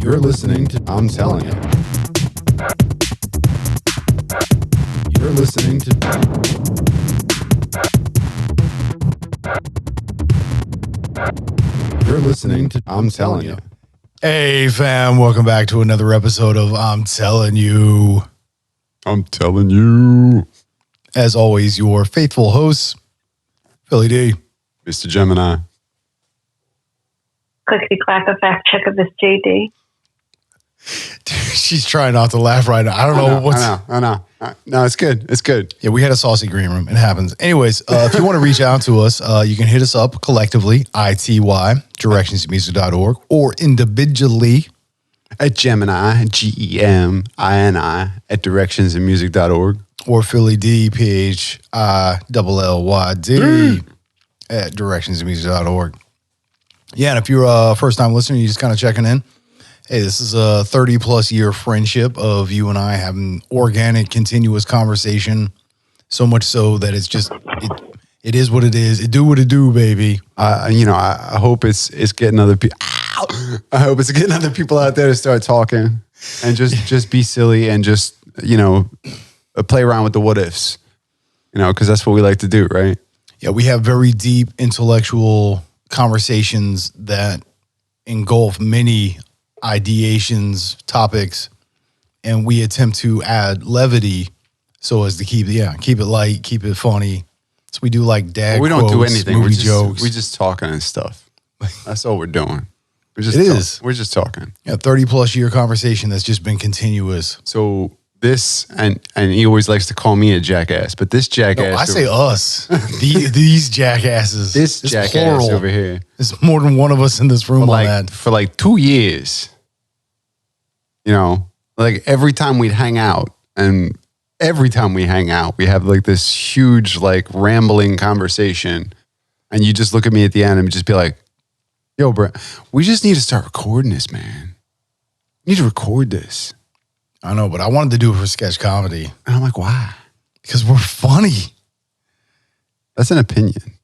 You're listening to I'm Telling You. You're listening to I'm Telling You. Hey fam, welcome back to another episode of I'm Telling You. I'm telling you. As always, your faithful hosts, Philly D. Mr. Gemini. Clickety clack a fact check of this JD. She's trying not to laugh right now. I don't know what's. I know. No, it's good. It's good. Yeah, we had a saucy green room. It happens. Anyways, if you want to reach out to us, you can hit us up collectively, ITY, directionsmusic.org, or individually At Gemini, GEMINI, at directionsandmusic.org. or Philly D, PHILLYD at directionsandmusic.org. Yeah, and if you're a first-time listener, you're just kind of checking in. Hey, this is a 30-plus year friendship of you and I having organic, continuous conversation, so much so that it's just, it is what it is. It do what it do, baby. I hope it's getting other people. I hope it's getting other people out there to start talking and just be silly and just play around with the what ifs. Because that's what we like to do, right? Yeah, we have very deep intellectual conversations that engulf many ideations, topics, and we attempt to add levity so as to keep it light, keep it funny. So we do like dad we quotes, don't do anything. movie jokes. We're just talking and stuff. That's all we're doing. We're just talking. Yeah, 30-plus year conversation that's just been continuous. So this, and he always likes to call me a jackass, but this jackass. No, I say us. These jackasses. This jackass plural. over here. There's more than one of us in this room on that. For like 2 years. Like every time we'd hang out, and every time we hang out, we have like this huge, like rambling conversation. And you just look at me at the end and just be like, yo, bro, we just need to start recording this, man. We need to record this. I know, but I wanted to do it for sketch comedy. And I'm like, why? Because we're funny. That's an opinion.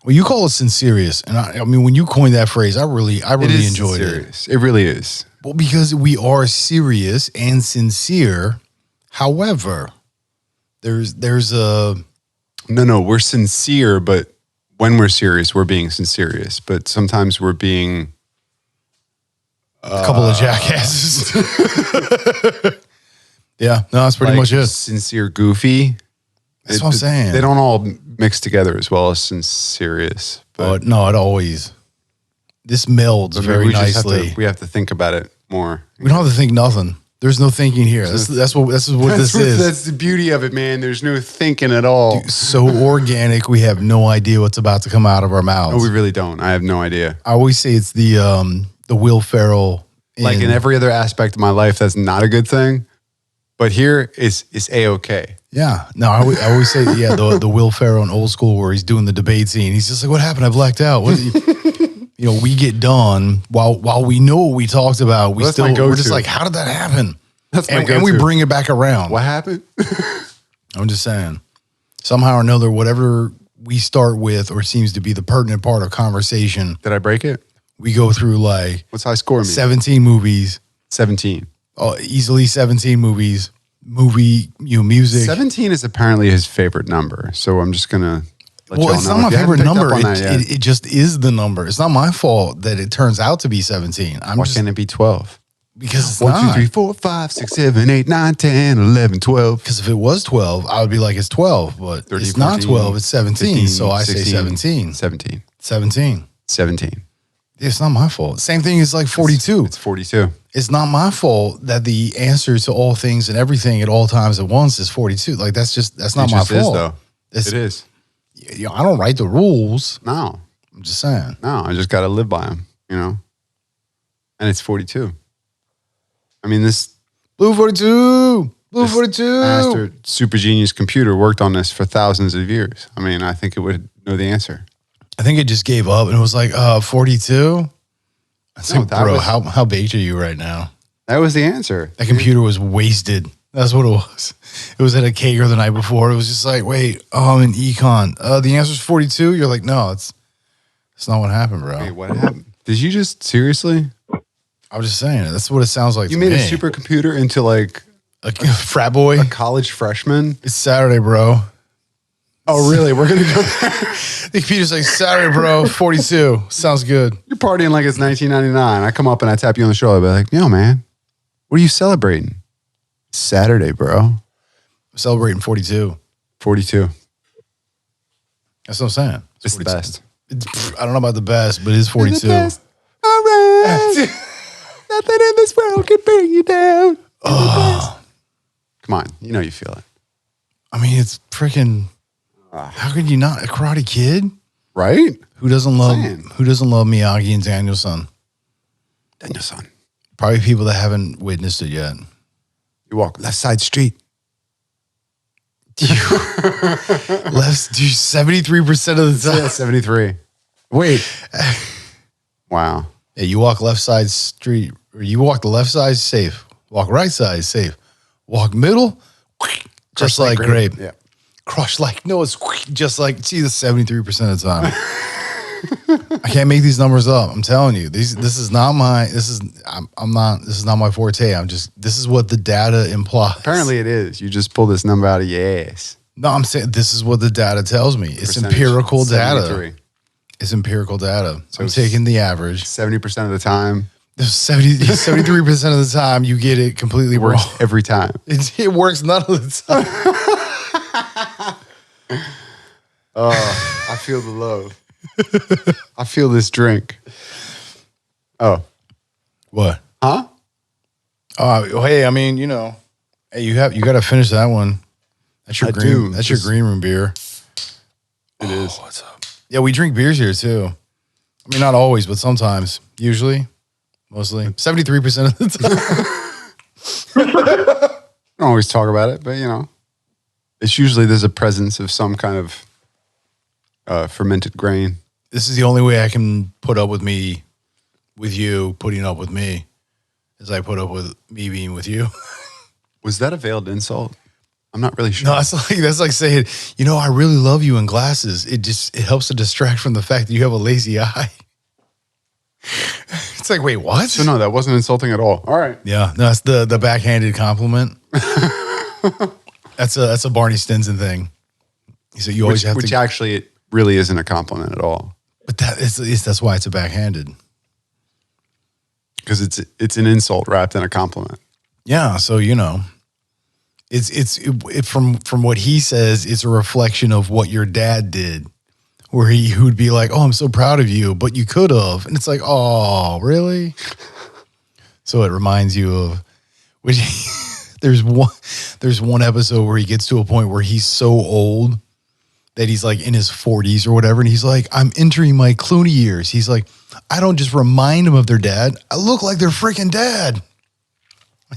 Well, you call it sincerious. And I mean, when you coined that phrase, I really enjoyed it. It really is. Well, because we are serious and sincere. However, there's a... No, we're sincere, but when we're serious, we're being sincerious. But sometimes we're being... a couple of jackasses. Yeah, no, that's pretty much it. Sincere, goofy. That's what I'm saying. They don't all mix together as well as sincerious. But no, it always. This melds very nicely. We have to think about it more. We don't have to think nothing. There's no thinking here. That's what this is. That's the beauty of it, man. There's no thinking at all. Dude, so organic, we have no idea what's about to come out of our mouths. No, we really don't. I have no idea. I always say it's the Will Ferrell. Like in every other aspect of my life, that's not a good thing. But here is A-okay. Yeah. No, I always say, the Will Ferrell in Old School where he's doing the debate scene. He's just like, what happened? I blacked out. We get done while we know what we talked about. We're just like, how did that happen? And we bring it back around. What happened? I'm just saying. Somehow or another, whatever we start with or seems to be the pertinent part of conversation. Did I break it? We go through like... What's high score mean? 17 movies. 17. Easily 17 movies. Music. 17 is apparently his favorite number. So I'm just going to let you know. It's not my favorite number. It just is the number. It's not my fault that it turns out to be 17. Why can't it be 12? Because it's 1, 2, 3, 4, 5, 6, 7, 8, 9, 10, 11, 12. Because if it was 12, I would be like, it's 12. But 13, it's not 12, it's 17. 15, so I 16, say 17. 17. 17. 17. It's not my fault. Same thing is like 42. It's 42. It's not my fault that the answer to all things and everything at all times at once is 42. Like that's not my fault. It is though. It is. I don't write the rules. No. I'm just saying. No, I just got to live by them, And it's 42. I mean, this Blue 42. Blue 42. Master super genius computer worked on this for thousands of years. I mean, I think it would know the answer. I think it just gave up and it was like 42. Bro, how baked are you right now? That was the answer. That computer was wasted. That's what it was. It was at a Kager the night before. It was just like, wait, I'm in econ. The answer's 42. You're like, no, it's not what happened, bro. Wait, what happened? Did you just seriously? I'm just saying, that's what it sounds like. You to made me. a supercomputer into like a frat boy. a college freshman. It's Saturday, bro. Oh, really? We're gonna go. The computer's like Saturday, bro. 42. Sounds good. You're partying like it's 1999. I come up and I tap you on the shoulder. I'll be like, yo, man, what are you celebrating? Saturday, bro. I'm celebrating 42. 42. That's what I'm saying. It's the best. I don't know about the best, but it's 42. It's the best. All right. Nothing in this world can bring you down. Come on. You know you feel it. I mean, it's freaking. How could you not? A Karate Kid? Right? Who doesn't love Miyagi and Danielson? Danielson. Probably people that haven't witnessed it yet. You walk left side street. Left, dude, 73% of the time. Yeah, 73. Wait. Wow. Yeah, you walk left side street, or you walk the left side, safe. Walk right side, safe. Walk middle, just like grape. Yeah. Crush like, no, it's just like, see, the 73% of the time. I can't make these numbers up. I'm telling you, this is not my forte. This is what the data implies. Apparently it is. You just pulled this number out of your ass. No, I'm saying this is what the data tells me. It's empirical data. It's empirical data. So I'm taking the average. 70% of the time. 73% of the time you get it completely wrong. Works every time. It works none of the time. Oh, I feel the love. I feel this drink. Oh. What? Huh? Hey, I mean, you know, hey, you got to finish that one. That's your your green room beer. It is. What's up? Yeah, we drink beers here too. I mean, not always, but sometimes. Usually, mostly. 73% of the time. I don't always talk about it, but you know, it's usually there's a presence of some kind of fermented grain. This is the only way I can put up with you putting up with me, is I put up with me being with you. Was that a veiled insult? I'm not really sure. No, that's like saying, you know, I really love you in glasses. It helps to distract from the fact that you have a lazy eye. It's like, wait, what? So no, that wasn't insulting at all. All right. Yeah, no, that's the backhanded compliment. That's a Barney Stinson thing. He said you always have to. Which actually it really isn't a compliment at all. But that's why it's a backhanded. Because it's an insult wrapped in a compliment. Yeah, so you know, it's from what he says, it's a reflection of what your dad did, where he would be like, "Oh, I'm so proud of you, but you could have," and it's like, "Oh, really?" So it reminds you of which there's one episode where he gets to a point where he's so old that he's like in his 40s or whatever, and he's like, "I'm entering my Clooney years." He's like, "I don't just remind them of their dad; I look like their freaking dad."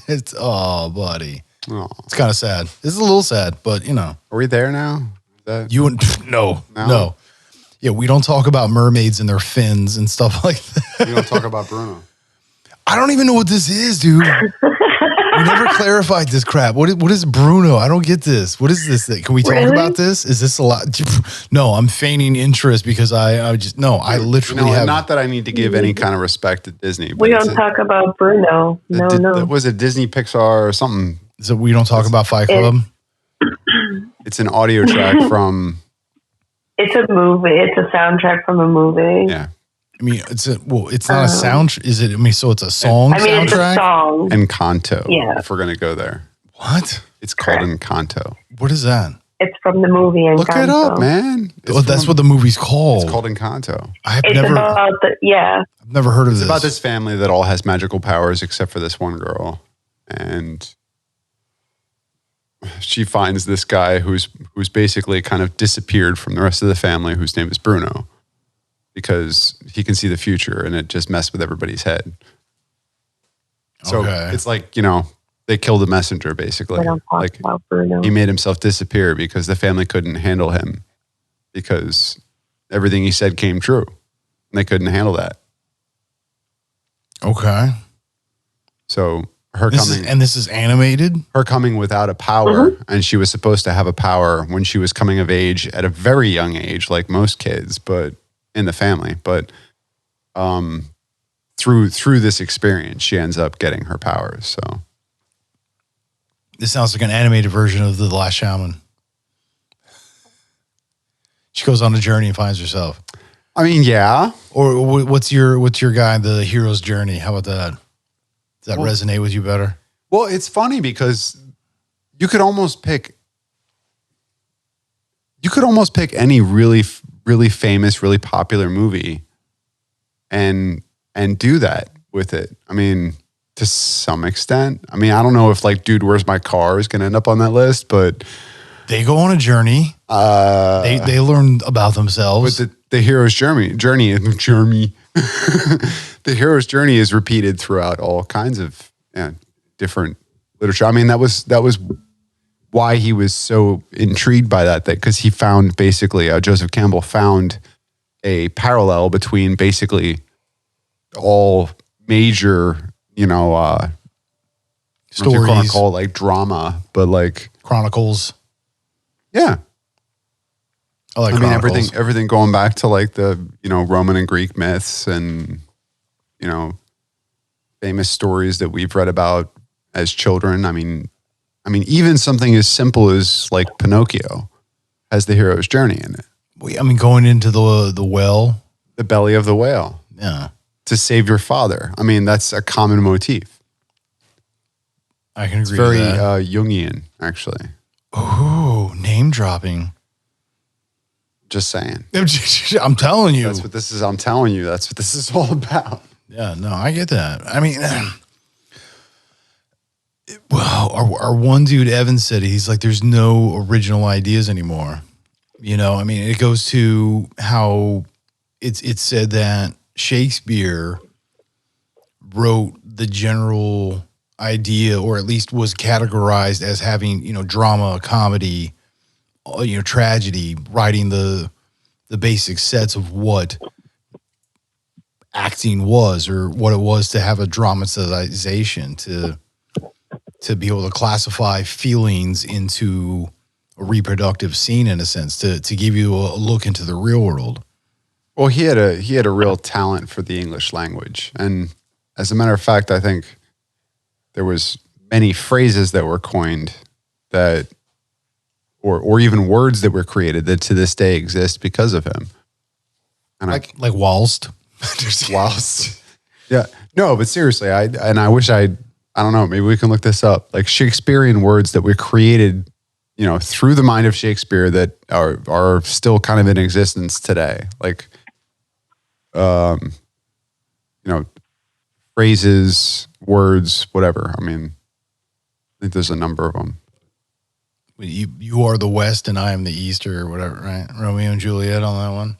It's buddy. Oh. It's kind of sad. This is a little sad, but you know. Are we there now? No. Yeah, we don't talk about mermaids and their fins and stuff like that. We don't talk about Bruno. I don't even know what this is, dude. We never clarified this crap. What is Bruno? I don't get this. What is this thing? Can we talk about this? Is this a lot? No, I'm feigning interest because I literally have. Not that I need to give any kind of respect to Disney. But We don't talk about Bruno. No. Was it Disney, Pixar, or something? So we don't talk about Fight Club? It's an audio track from... It's a movie. It's a soundtrack from a movie. Yeah. I mean, it's not a sound. Is it? I mean, so it's a song soundtrack? It's a song. Encanto. Yeah. If we're going to go there. What? It's called Encanto. What is that? It's from the movie Encanto. Look it up, man. That's what the movie's called. It's called Encanto. I've never heard of this. It's about this family that all has magical powers except for this one girl. And she finds this guy who's basically kind of disappeared from the rest of the family, whose name is Bruno, because he can see the future and it just messed with everybody's head. So It's like, you know, they killed the messenger, basically. We don't talk about Bruno. He made himself disappear because the family couldn't handle him because everything he said came true. And they couldn't handle that. Okay. So this is animated? Her coming without a power, and she was supposed to have a power when she was coming of age at a very young age, like most kids, but in the family. But through this experience, she ends up getting her powers. So This sounds like an animated version of The Last Shaman. She goes on a journey and finds herself. I mean, yeah. Or what's your guy, the hero's journey? How about that? Does that resonate with you better? Well, it's funny because you could almost pick any really, really famous, really popular movie and do that with it. I mean, to some extent. I mean, I don't know if like Dude, Where's My Car is going to end up on that list, but they go on a journey. They learn about themselves. But the hero's journey, the hero's journey is repeated throughout all kinds of different literature. I mean, that was why he was so intrigued by that because he found basically Joseph Campbell found a parallel between basically all major, stories, you call it like drama, but like chronicles. Yeah. I mean, everything going back to like the, Roman and Greek myths and, famous stories that we've read about as children. I mean, even something as simple as like Pinocchio has the hero's journey in it. I mean, going into the well. The belly of the whale. Yeah. To save your father. I mean, that's a common motif. I can agree with that. It's very Jungian, actually. Oh, name dropping. Just saying. I'm telling you. That's what this is. I'm telling you. That's what this is all about. Yeah, no, I get that. I mean, well, our one dude, Evan, said he's like, there's no original ideas anymore. I mean, it goes to how it's said that Shakespeare wrote the general idea, or at least was categorized as having, drama, comedy, tragedy, writing the basic sets of what acting was, or what it was to have a dramatization, to be able to classify feelings into a reproductive scene, in a sense, to give you a look into the real world. Well, he had a real talent for the English language. And as a matter of fact, I think there was many phrases that were coined that, or even words that were created that to this day exist because of him. And like whilst. Whilst. Yeah. No, but seriously, I wish I don't know, maybe we can look this up. Like Shakespearean words that were created, through the mind of Shakespeare that are still kind of in existence today. Like, phrases, words, whatever. I mean, I think there's a number of them. You are the West and I am the East, or whatever, right? Romeo and Juliet on that one.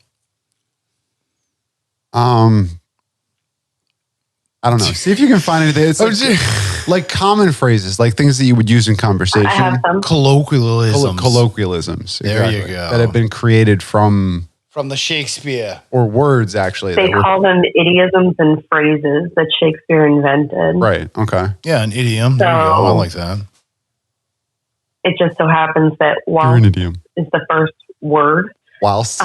I don't know. See if you can find anything. It's like common phrases, like things that you would use in conversation. I have some. Colloquialisms. Colloquialisms. There exactly, you go. That have been created from the Shakespeare. Or words, actually. They call them idioms and phrases that Shakespeare invented. Right. Okay. Yeah, an idiom. There you go. I like that. It just so happens that whilst is the first word. Whilst.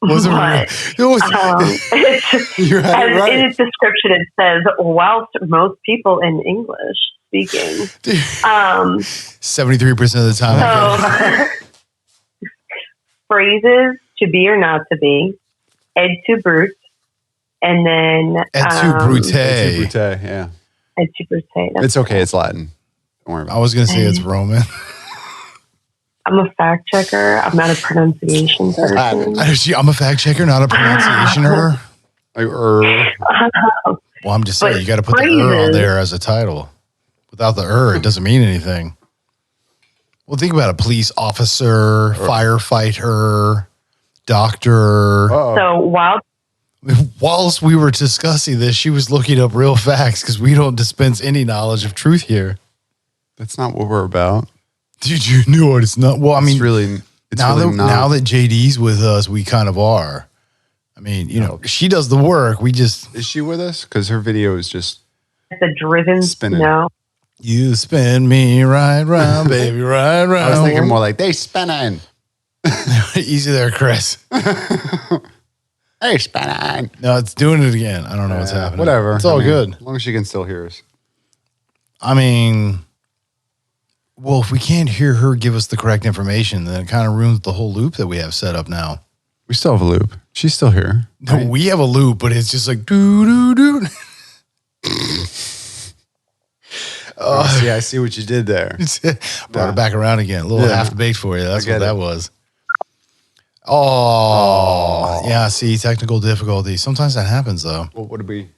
Was it right? You're right. In its description, it says, whilst most people in English speaking. 73% of the time. So, phrases, to be or not to be, ed to brute, and then... Ed to brute. Ed to brute, yeah. Ed to brute. It's okay, it's Latin. Don't worry about it. I was going to say it's Roman. I'm a fact checker. I'm not a pronunciation person. I'm a fact checker, not a pronunciationer. Well, I'm just saying, you got to put the on there as a title. Without the it doesn't mean anything. Well, think about a police officer, firefighter, doctor. So whilst we were discussing this, she was looking up real facts because we don't dispense any knowledge of truth here. That's not what we're about. Did you know it? It's not. Well, I mean, now that JD's with us, we kind of are. I mean, she does the work. We just... Is she with us? Because her video is just... The driven spinning. No. You spin me right round, baby, right round. I was thinking more like, they spinning. Easy there, Chris. Hey, Spanning. No, it's doing it again. I don't know what's happening. Whatever. It's all good. As long as you can still hear us. I mean, well, if we can't hear her give us the correct information, then it kind of ruins the whole loop that we have set up now. We still have a loop. She's still here. No, right? we have a loop, but it's just like doo doo doo. See, I see what you did there. Brought it back around again. A little half baked for you. That's what that was. Oh, yeah. See, technical difficulties. Sometimes that happens, though. Well, what did we?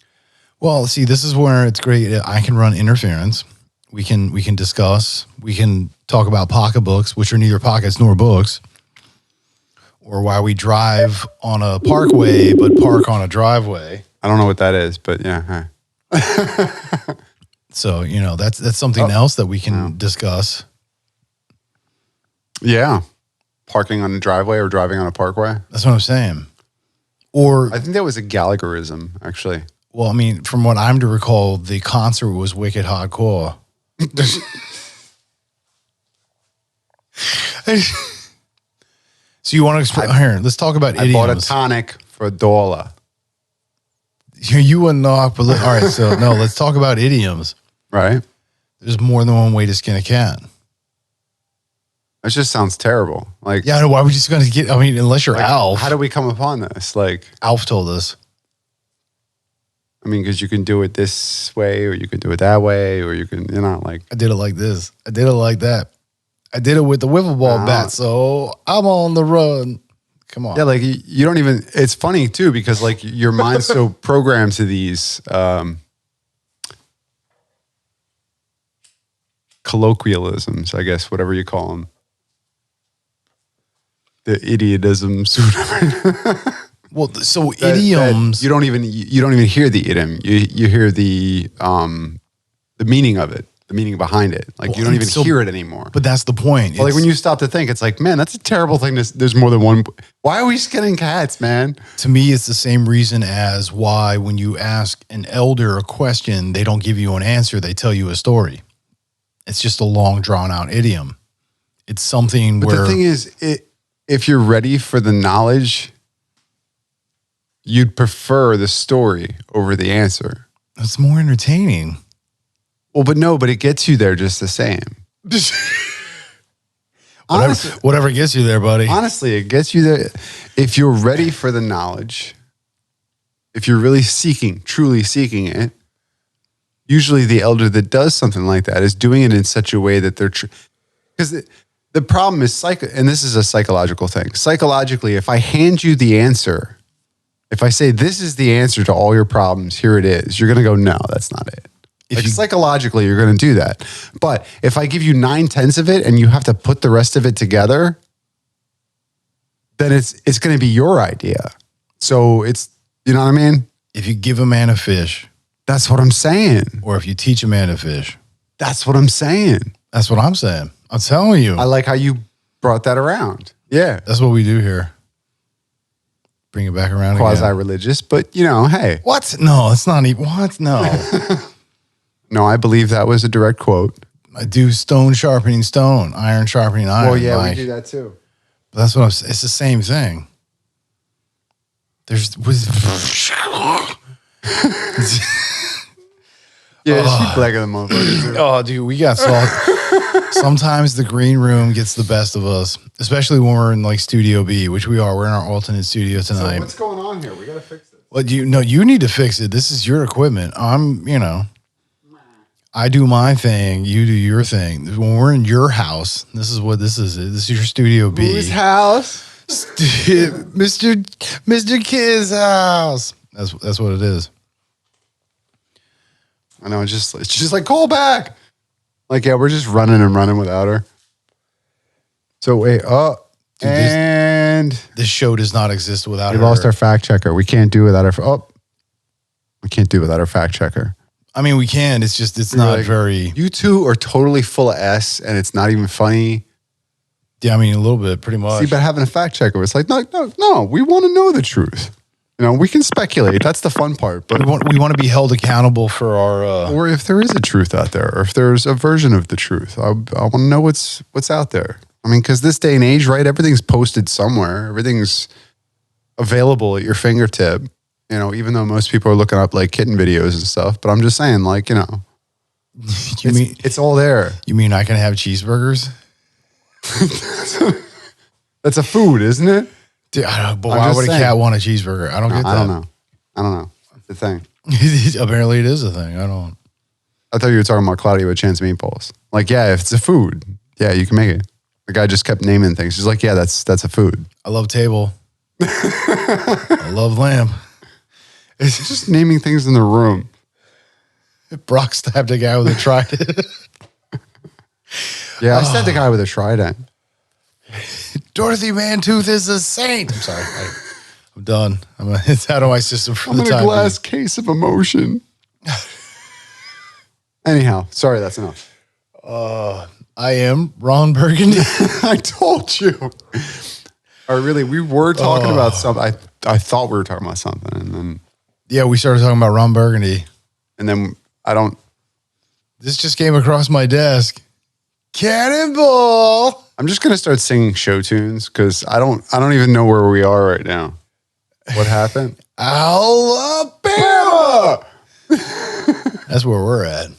Well, see, this is where it's great. I can run interference. We can discuss. We can talk about pocketbooks, which are neither pockets nor books, or why we drive on a parkway but park on a driveway. I don't know what that is, but yeah. So that's something else that we can discuss. Yeah, parking on a driveway or driving on a parkway. That's what I'm saying. Or I think that was a Gallagherism, actually. well, I mean, from what I'm to recall, the concert was wicked hardcore. So you want to explain? Here, let's talk about idioms. I bought a tonic for $1. You wouldn't know. All right, so no, let's talk about idioms. Right? There's more than one way to skin a cat. That just sounds terrible. Like, Yeah, I know. Why would you just going to get? I mean, unless you're Alf. how do we come upon this? Like, Alf told us. I mean, because you can do it this way, or you can do it that way, or you can, like. I did it like this. I did it like that. I did it with the wiffle ball bat. So I'm on the run. Come on. Yeah, like you don't even. It's funny too because like your mind's so programmed to these colloquialisms, I guess, whatever you call them, the idiotisms, whatever. Well, so idioms. You don't even hear the idiom. You hear the meaning of it, the meaning behind it. Like you don't even hear it anymore. But that's the point. Like when you stop to think, it's like, man, that's a terrible thing. There's more than one. Why are we skinning cats, man? To me, it's the same reason as why when you ask an elder a question, they don't give you an answer. They tell you a story. It's just a long, drawn-out idiom. It's something But where... the thing is, if you're ready for the knowledge, you'd prefer the story over the answer. It's more entertaining. Well, but it gets you there just the same. Whatever gets you there, buddy. Honestly, it gets you there. If you're ready for the knowledge, if you're really truly seeking it, usually the elder that does something like that is doing it in such a way that they're... Because the problem is, and this is a psychological thing. Psychologically, if I hand you the answer, if I say, this is the answer to all your problems, here it is, you're going to go, no, that's not it. Psychologically, you're going to do that. But if I give you 9/10 of it and you have to put the rest of it together, then it's going to be your idea. So it's, you know what I mean? If you give a man a fish... That's what I'm saying. Or if you teach a man to fish. That's what I'm saying. That's what I'm saying. I'm telling you. I like how you brought that around. Yeah. That's what we do here. Bring it back around again. Quasi-religious, but hey. What? No, it's not even. What? No. No, I believe that was a direct quote. I do stone sharpening stone, iron sharpening iron. Well, yeah, we do that too. But that's what I'm saying. It's the same thing. Yeah, she's blacker than motherfuckers. Oh, dude, we got salt. Sometimes the green room gets the best of us, especially when we're in like Studio B, which we are. We're in our alternate studio tonight. So what's going on here? We got to fix this. Well, you need to fix it. This is your equipment. I do my thing. You do your thing. When we're in your house, this is what this is. This is your Studio B. Whose house? Mr. Kid's house. That's what it is. I know. It's just like, call back. Like, yeah, we're just running without her. So wait, this show does not exist without her. We lost our fact checker. We can't do without our. We can't do without our fact checker. I mean, we can. It's just it's not very. You two are totally full of S, and it's not even funny. Yeah, I mean a little bit, pretty much. See, but having a fact checker, it's like no. We want to know the truth. We can speculate. That's the fun part. But we want to be held accountable for our. Or if there is a truth out there, or if there's a version of the truth, I want to know what's out there. I mean, because this day and age, right? Everything's posted somewhere. Everything's available at your fingertip. You know, even though most people are looking up like kitten videos and stuff, but I'm just saying, like, you know, it's all there. You mean I can have cheeseburgers? That's a food, isn't it? Dude, I don't know, but why would a cat want a cheeseburger? I don't get that. I don't know. It's the thing. Apparently it is a thing. I thought you were talking about Claudia with Chance Meatballs. Like, yeah, if it's a food, yeah, you can make it. The guy just kept naming things. He's like, yeah, that's a food. I love table. I love lamp. It's just naming things in the room. Brock stabbed a guy with a trident. Yeah, I stabbed the guy with a trident. Dorothy Mantooth is a saint. I'm sorry. I'm done. It's out of my system for the time. I'm in a glass case of emotion. Anyhow, sorry, that's enough. I am Ron Burgundy. I told you. Or really, we were talking about something. I thought we were talking about something, and then we started talking about Ron Burgundy, and then I don't. This just came across my desk. Cannonball. I'm just gonna start singing show tunes because I don't even know where we are right now. What happened? Alabama. That's where we're at.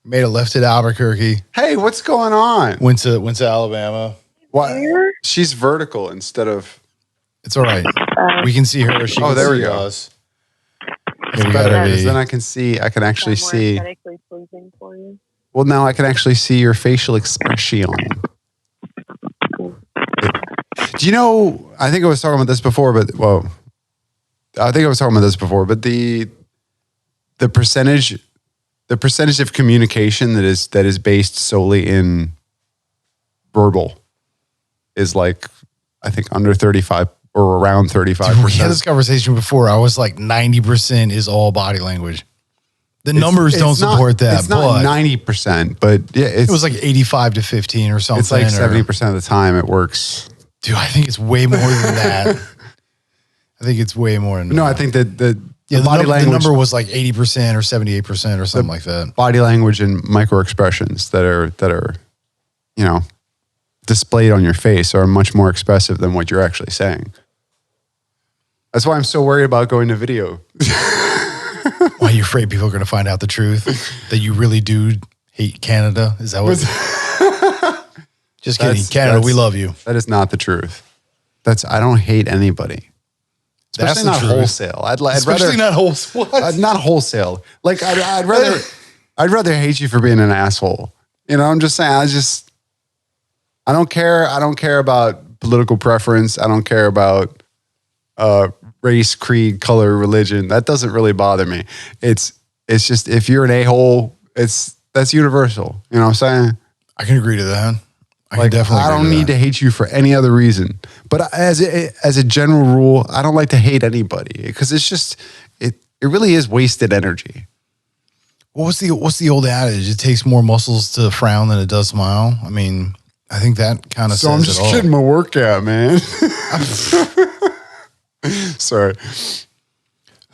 Made a left at Albuquerque. Hey, what's going on? Went to Alabama. What? She's vertical instead of. It's all right. We can see her. She there we go. Us. It's better because then I can see. I can actually see. Aesthetically pleasing for you. Well, now I can actually see your facial expression. Do you know? I think I was talking about this before, but the percentage of communication that is based solely in verbal is like, I think under 35 or around 35%. We had this conversation before. I was like 90% is all body language. The numbers don't support that. It's not 90%, but yeah, it was like 85 to 15 or something. It's like 70% of the time it works. Dude, I think it's way more than that. I think it's way more than that. No, I think that the body language. The number was like 80% or 78% or something like that. Body language and micro expressions that are, you know, displayed on your face are much more expressive than what you're actually saying. That's why I'm so worried about going to video. Why are you afraid people are going to find out the truth? That you really do hate Canada? Is that what? Just kidding. Canada, we love you. That is not the truth. I don't hate anybody. Especially not wholesale. Especially not wholesale. Not wholesale. Like I'd rather hate you for being an asshole. You know, I'm just saying. I don't care. I don't care about political preference. I don't care about race, creed, color, religion. That doesn't really bother me. It's just if you're an a-hole, that's universal. You know what I'm saying? I can agree to that. I don't need to hate you for any other reason. But as a general rule, I don't like to hate anybody because it's just it really is wasted energy. What's the old adage? It takes more muscles to frown than it does smile. I mean, I think that kind of says it all. So I'm just getting my workout, man. Sorry.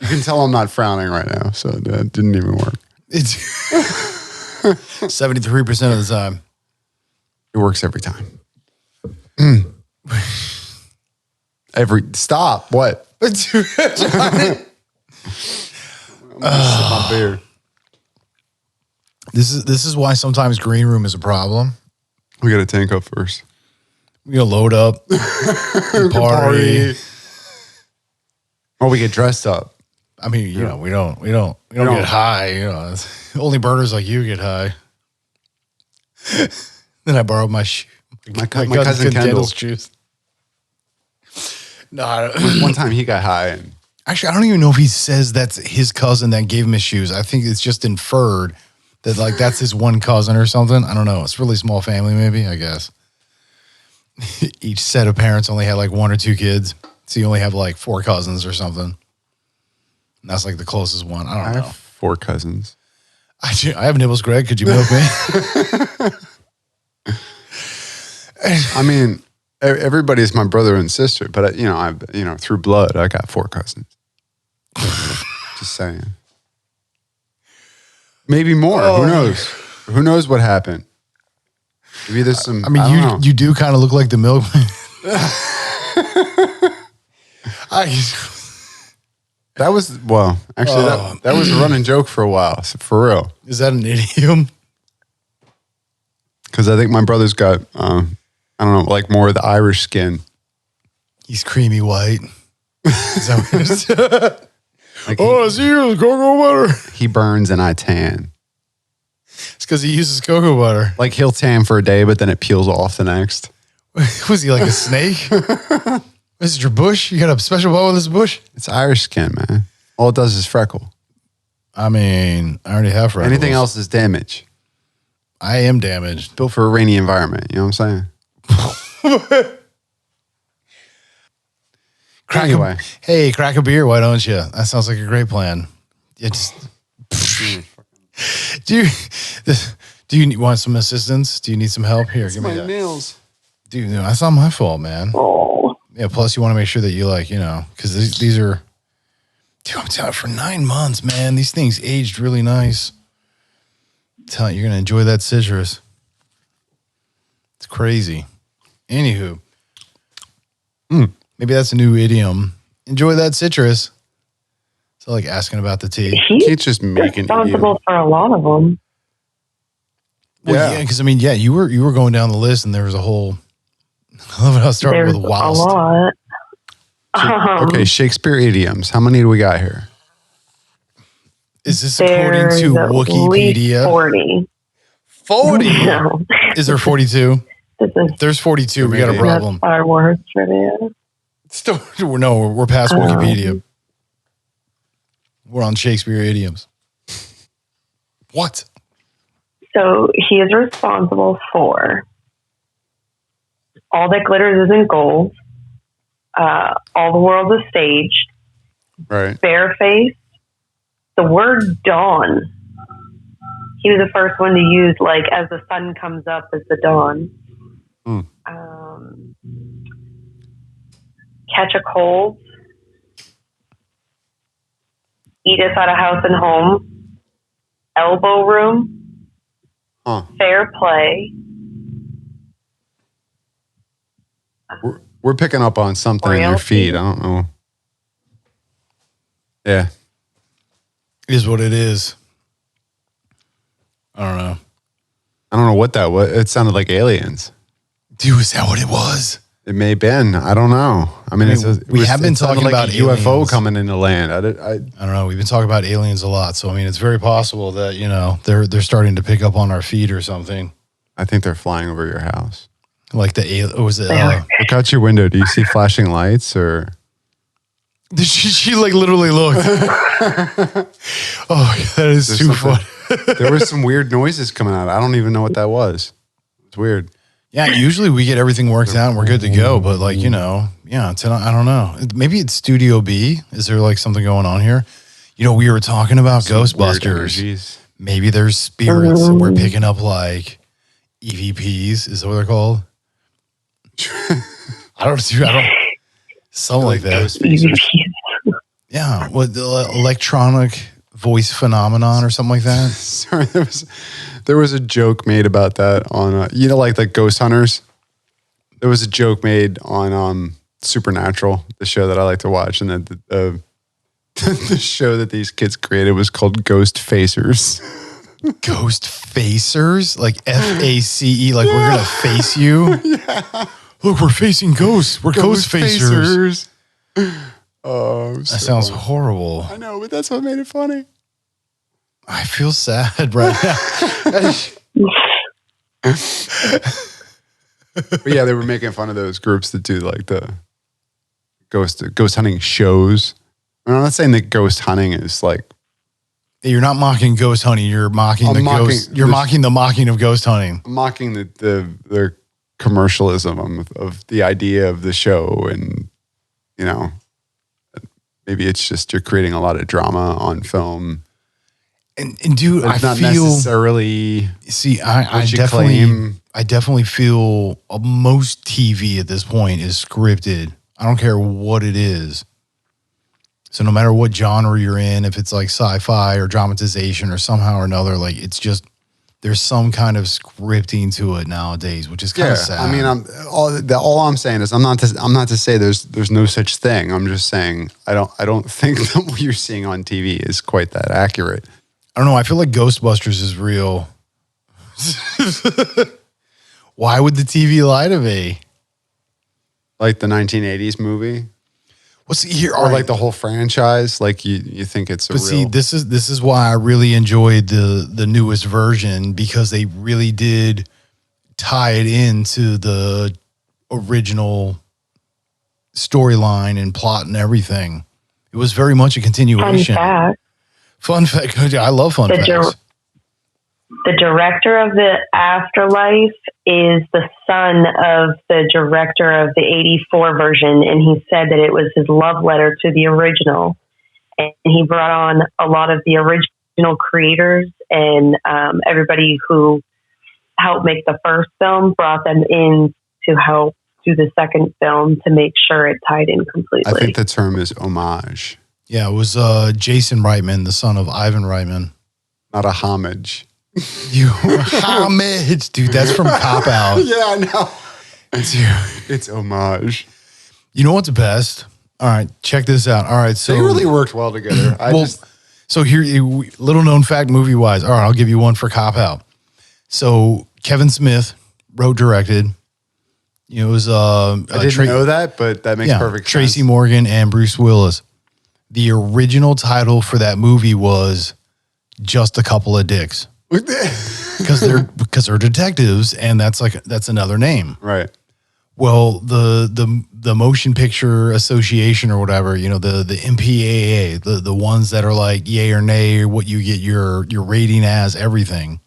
You can tell I'm not frowning right now, so that didn't even work. It's 73% of the time. It works every time. Stop. What? I'm gonna sip my beer. This is why sometimes green room is a problem. We got to tank up first. We gotta load up, party. Or we get dressed up. I mean, you know, we don't get high. You know, only burners like you get high. Then I borrowed my cousin Kendall's shoes. No, one time he got high. And actually, I don't even know if he says that's his cousin that gave him his shoes. I think it's just inferred that like that's his one cousin or something. I don't know. It's a really small family, maybe, I guess. Each set of parents only had like one or two kids. So you only have like 4 cousins or something. And that's like the closest one. I don't know. I have 4 cousins. I have nibbles, Greg. Could you milk me? I mean, everybody's my brother and sister, but through blood, I got 4 cousins. Just saying. Maybe more. Who knows? Who knows what happened? Maybe there's some. I mean, you do kind of look like the milkman. That was that was a running joke for a while, so for real. Is that an idiom? Because I think my brother's got I don't know, like more of the Irish skin. He's creamy white. Is that what it is? Like I see you, cocoa butter. he burns and I tan. It's because he uses cocoa butter. Like he'll tan for a day, but then it peels off the next. Was he like a snake? This is your bush? You got a special bone with this bush? It's Irish skin, man. All it does is freckle. I mean, I already have freckles. Anything else is damage. I am damaged. Built for a rainy environment. You know what I'm saying? Anyway. Hey, crack a beer, why don't you? That sounds like a great plan. Yeah, just, do you want some assistance? Do you need some help? Here, give me that. nails. Dude, no, that's not my fault, man. Oh, Yeah, plus you want to make sure that you because these are, dude, I'm telling you, for 9 months, man, these things aged really nice. I'm telling you, you're going to enjoy that citrus. It's crazy. Anywho, maybe that's a new idiom. Enjoy that citrus. So like asking about the tea. he's He's just making it. responsible for a lot of them. Well, yeah, because you were going down the list and there was a whole, I love how it started There's with a whilst. lot. Okay, Shakespeare idioms. How many do we got here? Is this according There's to at Wikipedia? least 40. 40? No, Is there 42? this is There's 42. We got a Maybe. problem. Star Wars trivia. No, we're past Wikipedia. We're on Shakespeare idioms. What? So he is responsible for all that glitters isn't gold, all the world is staged, Right. barefaced, the word dawn. He was the first one to use, like, as the sun comes up as the dawn. Catch a cold, eat us out of house and home, elbow room, fair play. We're picking up on something in your feed. I don't know. Yeah. It is what it is. I don't know. I don't know what that was. It sounded like aliens. Dude, is that what it was? It may have been. I don't know. I mean, we have been talking about a UFO aliens. coming into land. I don't know. We've been talking about aliens a lot. So, I mean, it's very possible that, they're starting to pick up on our feed or something. I think they're flying over your house. Like was it? Look out your window. Do you see flashing lights or? She like literally looked. Oh, that is too funny. There was some weird noises coming out. I don't even know what that was. It's weird. Yeah, usually we get everything worked out and we're good to go. But tonight, I don't know. Maybe it's Studio B. Is there like something going on here? We were talking about Some weird Ghostbusters. energies. Maybe there's spirits. And we're picking up like EVPs. Is that what they're called? I don't. Something like that. Ghost faces. Yeah, what the electronic voice phenomenon or something like that. Sorry, there was a joke made about that on like the Ghost Hunters. There was a joke made on Supernatural, the show that I like to watch, and then the show that these kids created was called Ghost Facers. Ghost facers, like FACE, like we're gonna face you. Yeah. Look, we're facing ghosts. We're ghost facers. Oh, That sounds horrible. I know, but that's what made it funny. I feel sad right now. But yeah, they were making fun of those groups that do like the ghost hunting shows. I'm not saying that ghost hunting is like. You're not mocking ghost hunting. You're mocking ghost. You're mocking the mocking of ghost hunting. I'm mocking the commercialism of the idea of the show, and maybe it's just you're creating a lot of drama on film. And dude, it's I not feel necessarily. See, I definitely feel most TV at this point is scripted. I don't care what it is. So no matter what genre you're in, if it's like sci-fi or dramatization or somehow or another, like it's just there's some kind of scripting to it nowadays, which is kind of sad. I mean, all I'm saying is I'm not to say there's no such thing. I'm just saying I don't think that what you're seeing on TV is quite that accurate. I don't know. I feel like Ghostbusters is real. Why would the TV lie to me? Like the 1980s movie? What's here? Or like the whole franchise? Like you think it's a real... See, this is why I really enjoyed the newest version, because they really did tie it into the original storyline and plot and everything. It was very much a continuation. Fun fact. I love fun facts. The director of the Afterlife is the son of the director of the 84 version, and he said that it was his love letter to the original. And he brought on a lot of the original creators and everybody who helped make the first film, brought them in to help do the second film to make sure it tied in completely. I think the term is homage. Yeah, it was Jason Reitman, the son of Ivan Reitman. Not a homage. You homage, dude. That's from Cop Out. Yeah, I know. It's homage. You know what's best? All right, check this out. All right, so they really worked well together. So here, little known fact, movie wise. All right, I'll give you one for Cop Out. So Kevin Smith wrote, directed. You know, it was I didn't know that, but that makes perfect sense. Tracy Morgan and Bruce Willis. The original title for that movie was Just a Couple of Dicks. Because they're detectives, and that's another name, right? Well, the Motion Picture Association or whatever, you know, the MPAA, the ones that are like yay or nay, what you get your rating as, everything,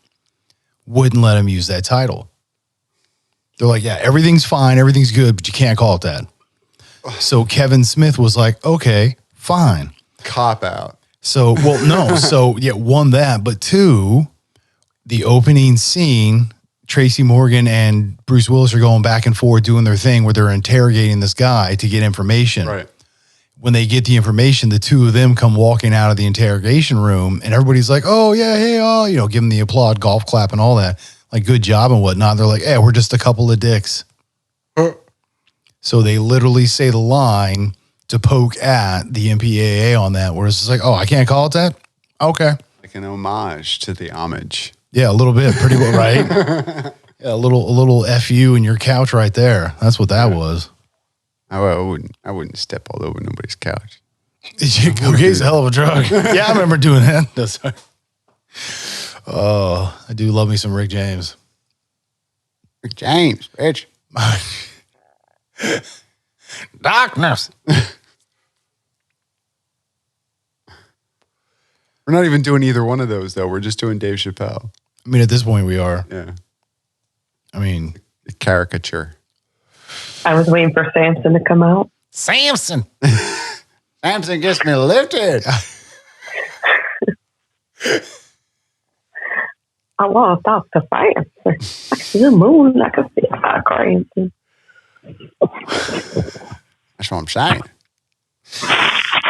wouldn't let him use that title. They're like, yeah, everything's fine, everything's good, but you can't call it that. So Kevin Smith was like, okay, fine. Cop Out. So, well, no, so yeah, one that, but two. The opening scene, Tracy Morgan and Bruce Willis are going back and forth doing their thing where they're interrogating this guy to get information. Right. When they get the information, the two of them come walking out of the interrogation room, and everybody's like, oh, yeah, hey, oh, you know, give them the applaud, golf clap and all that. Like, good job and whatnot. They're like, hey, we're just a couple of dicks. So they literally say the line to poke at the MPAA on that, where it's just like, oh, I can't call it that? Okay. Like an homage to the homage. Yeah, a little bit, pretty well, right? Yeah, a little FU in your couch right there. That's what that was. I wouldn't step all over nobody's couch. Cokaine's a hell of a drug. Yeah, I remember doing that. Oh, I do love me some Rick James. Rick James, bitch. Darkness. We're not even doing either one of those, though. We're just doing Dave Chappelle. I mean, at this point, we are. Yeah. I mean, the caricature. I was waiting for Samson to come out. Samson. Samson gets me lifted. I want to talk to Samson. I see the moon. I can see it crazy. That's what I'm saying.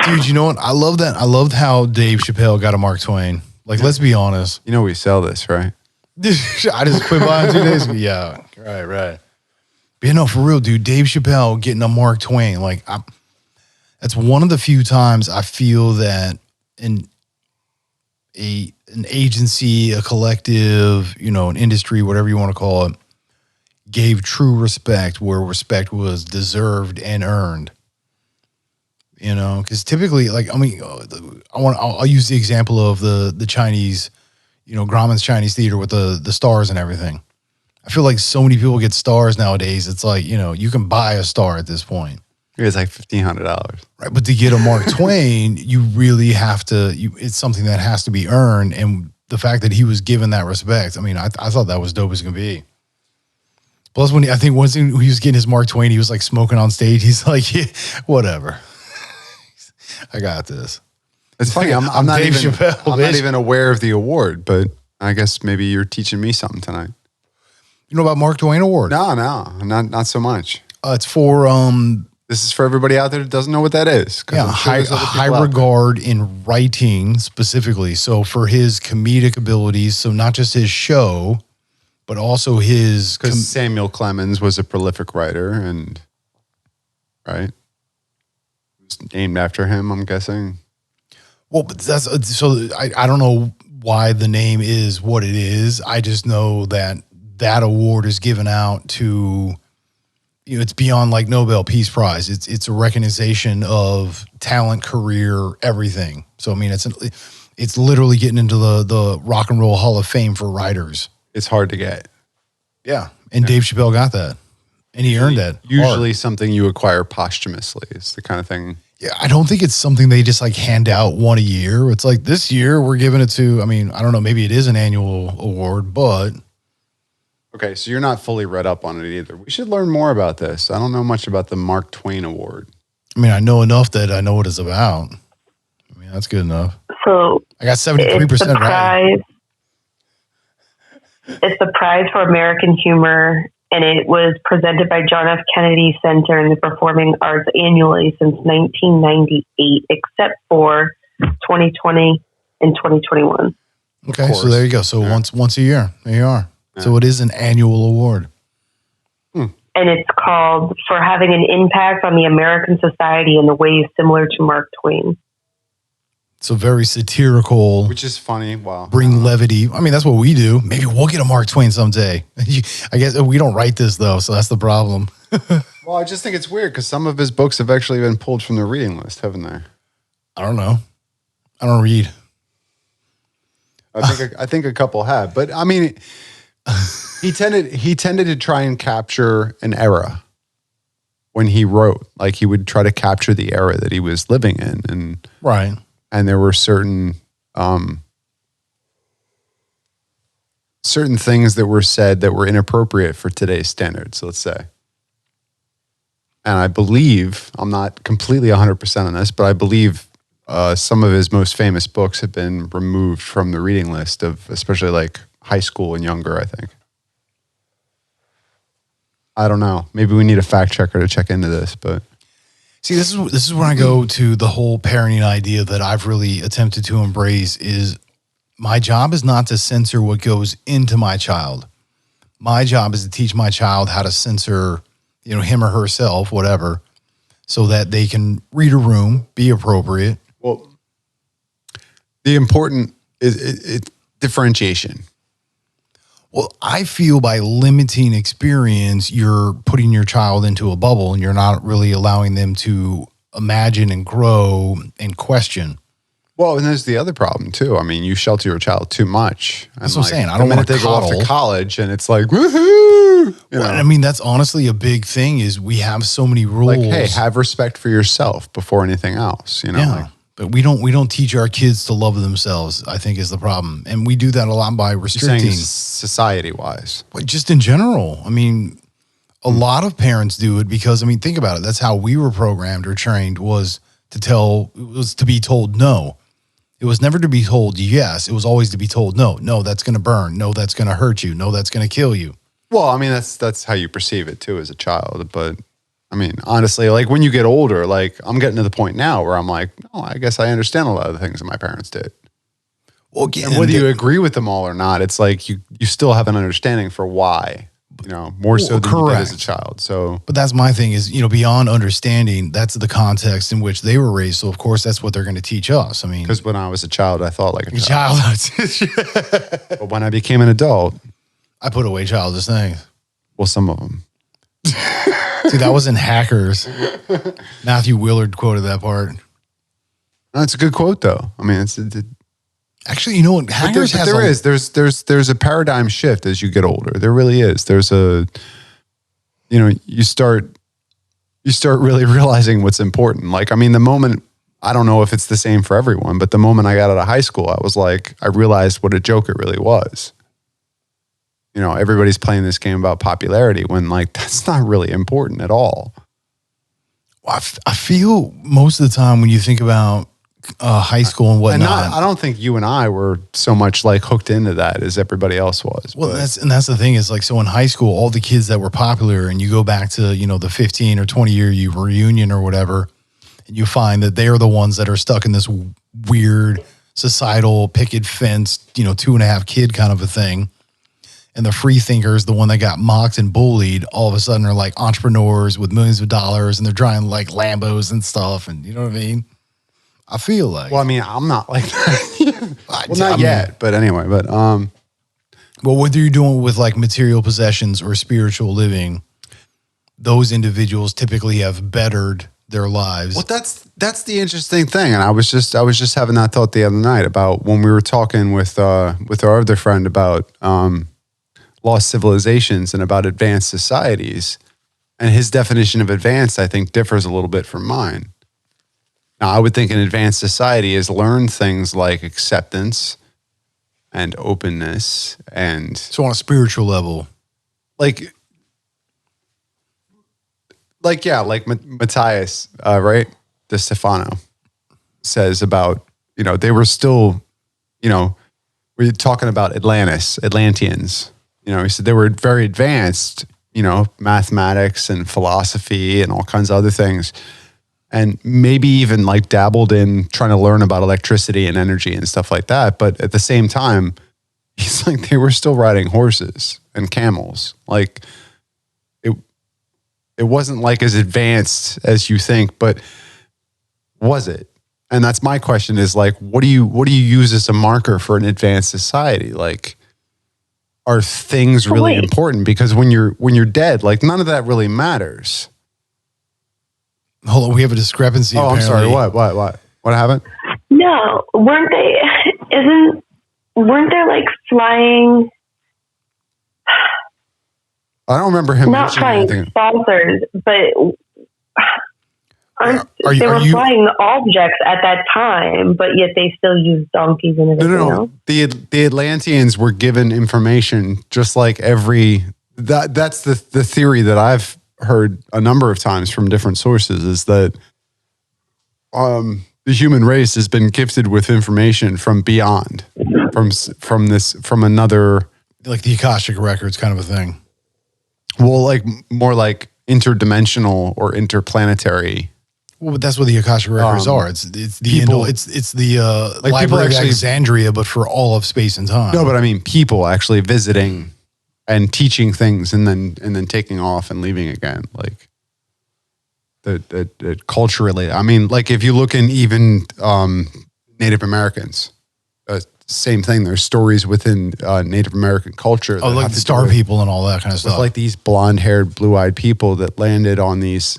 Dude, you know what? I love that. I loved how Dave Chappelle got a Mark Twain. Like, let's be honest. You know we sell this, right? I just quit buying 2 days ago. Yeah, right. But you know, for real, dude, Dave Chappelle getting a Mark Twain. Like, that's one of the few times I feel that an agency, a collective, you know, an industry, whatever you want to call it, gave true respect where respect was deserved and earned. You know, because typically, like, I mean, I'll use the example of the Chinese, you know, Grauman's Chinese theater with the stars and everything. I feel like so many people get stars nowadays. It's like, you know, you can buy a star at this point. It's like $1,500. Right. But to get a Mark Twain, you really have to, it's something that has to be earned. And the fact that he was given that respect, I mean, I thought that was dope as can be. Plus, I think once he was getting his Mark Twain, he was like smoking on stage. He's like, yeah, whatever. I got this. It's funny. I'm not even aware of the award, but I guess maybe you're teaching me something tonight. You know about Mark Twain Award? No, not so much. It's for This is for everybody out there that doesn't know what that is. Yeah, high regard in writing specifically. So for his comedic abilities, so not just his show, but also his... Because Samuel Clemens was a prolific writer and, right? It was named after him, I'm guessing. Well, but so I don't know why the name is what it is. I just know that award is given out to... it's beyond like Nobel Peace Prize. It's a recognition of talent, career, everything. So I mean, it's literally getting into the Rock and Roll Hall of Fame for writers. It's hard to get. Yeah, and Dave Chappelle got that, and he earned that. Usually, something you acquire posthumously. It's the kind of thing. Yeah, I don't think it's something they just like hand out one a year. It's like this year we're giving it to. I mean, I don't know. Maybe it is an annual award, but. Okay, so you're not fully read up on it either. We should learn more about this. I don't know much about the Mark Twain Award. I mean, I know enough that I know what it's about. I mean, that's good enough. So I got 73% right. It's the prize for American humor, and it was presented by John F. Kennedy Center in the Performing Arts annually since 1998, except for 2020 and 2021. Okay, so there you go. So once a year, there you are. So it is an annual award. And it's called for having an impact on the American society in the ways similar to Mark Twain. So very satirical. Which is funny. Wow. Bring levity. I mean, that's what we do. Maybe we'll get a Mark Twain someday. I guess we don't write this, though, so that's the problem. Well, I just think it's weird because some of his books have actually been pulled from the reading list, haven't they? I don't know. I don't read. I think a couple have. But, I mean... he tended to try and capture an era when he wrote. Like he would try to capture the era that he was living in, and right. And there were certain things that were said that were inappropriate for today's standards. Let's say, and I believe I'm not completely 100% on this, but I believe some of his most famous books have been removed from the reading list of, especially like. High school and younger, I think. I don't know. Maybe we need a fact checker to check into this, but see, this is where I go to the whole parenting idea that I've really attempted to embrace is my job is not to censor what goes into my child. My job is to teach my child how to censor, him or herself, whatever, so that they can read a room, be appropriate. Well, the important is differentiation. Well, I feel by limiting experience, you're putting your child into a bubble and you're not really allowing them to imagine and grow and question. Well, and there's the other problem too. I mean, you shelter your child too much. That's what I'm saying. I don't want to go off to college and it's like, woohoo! I mean, that's honestly a big thing is we have so many rules. Like, hey, have respect for yourself before anything else, Yeah. But we don't teach our kids to love themselves, I think is the problem. And we do that a lot by restricting. Society-wise. But just in general. I mean, a lot of parents do it because, I mean, think about it. That's how we were programmed or trained was to be told no. It was never to be told yes. It was always to be told no. No, that's going to burn. No, that's going to hurt you. No, that's going to kill you. Well, I mean, that's how you perceive it too as a child. But I mean, honestly, like when you get older, like I'm getting to the point now where I'm like, no, I guess I understand a lot of the things that my parents did. Well, again, and whether you agree with them all or not, it's like you still have an understanding for why, more so than you did as a child. So, but that's my thing is, beyond understanding, that's the context in which they were raised. So of course, that's what they're going to teach us. I mean, because when I was a child, I thought like a child. But when I became an adult, I put away childish things. Well, some of them. See, that was in Hackers. Matthew Willard quoted that part. That's a good quote, though. I mean, actually, you know what? Hackers there's a paradigm shift as you get older. There really is. There's you start really realizing what's important. Like, I mean, the moment, I don't know if it's the same for everyone, but the moment I got out of high school, I was like, I realized what a joke it really was. Everybody's playing this game about popularity when like, that's not really important at all. Well, I feel most of the time when you think about high school and whatnot. I don't think you and I were so much like hooked into that as everybody else was. Well, that's the thing is like, so in high school, all the kids that were popular, and you go back to, the 15 or 20 year reunion or whatever, and you find that they are the ones that are stuck in this weird societal picket fence, 2.5 kid kind of a thing. And the free thinkers, the one that got mocked and bullied, all of a sudden are like entrepreneurs with millions of dollars, and they're driving like Lambos and stuff. And you know what I mean? I feel like. Well, I mean, I'm not like that. Well, not yet, but anyway. But well, whether you're doing with like material possessions or spiritual living, those individuals typically have bettered their lives. Well, that's the interesting thing, and I was just having that thought the other night about when we were talking with our other friend about lost civilizations and about advanced societies, and his definition of advanced, I think, differs a little bit from mine. Now, I would think an advanced society has learned things like acceptance and openness, and so on a spiritual level, like Matthias, right? De Stefano says about, they were still, we're talking about Atlanteans, he said they were very advanced, mathematics and philosophy and all kinds of other things. And maybe even like dabbled in trying to learn about electricity and energy and stuff like that. But at the same time, he's like, they were still riding horses and camels. Like it wasn't like as advanced as you think, but was it? And that's my question is like, what do you use as a marker for an advanced society? Like, are things really important? Because when you're dead, like none of that really matters. Hold on, we have a discrepancy. Oh, apparently. I'm sorry. What happened? No, weren't there like flying? I don't remember him Not mentioning flying anything. saucers, but they were flying objects at that time, but yet they still used donkeys and everything else. The Atlanteans were given information just like that's the theory that I've heard a number of times from different sources, is that the human race has been gifted with information from beyond, from another, like the Akashic Records kind of a thing. Well, like more like interdimensional or interplanetary. Well, but that's what the Akashic Records are. It's the people, it's the like Library of actually, Alexandria, but for all of space and time. No, but I mean people actually visiting and teaching things and then taking off and leaving again. Like the culturally, I mean, like if you look in even Native Americans, same thing. There's stories within Native American culture. Oh, like the star people and all that kind of stuff. Like these blonde-haired, blue-eyed people that landed on these